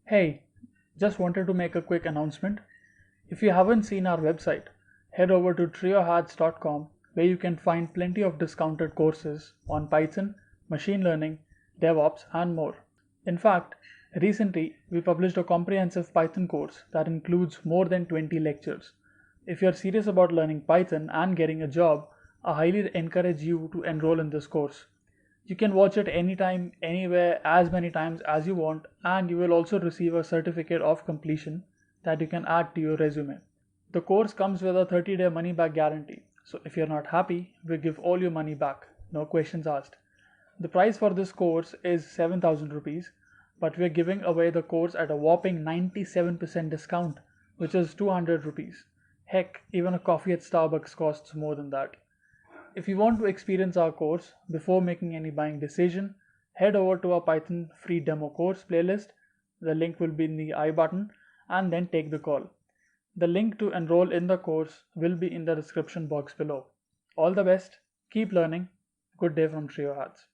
Hey, just wanted to make a quick announcement. If you haven't seen our website, head over to TrioHats.com where you can find plenty of discounted courses on Python, machine learning, DevOps, and more. In fact, recently we published a comprehensive Python course that includes more than 20 lectures. If you're serious about learning Python and getting a job, I highly encourage you to enroll in this course. You can watch it anytime, anywhere, as many times as you want, and you will also receive a certificate of completion that you can add to your resume. The course comes with a 30-day money back guarantee, so if you're not happy, we give all your money back, no questions asked. The price for this course is 7,000 rupees, but we're giving away the course at a whopping 97% discount, which is 200 rupees. Heck, even a coffee at Starbucks costs more than that. If you want to experience our course before making any buying decision, head over to our Python free demo course playlist. The link will be in the I button and then take the call. The link to enroll in the course will be in the description box below. All the best, keep learning. Good day from TrioHats.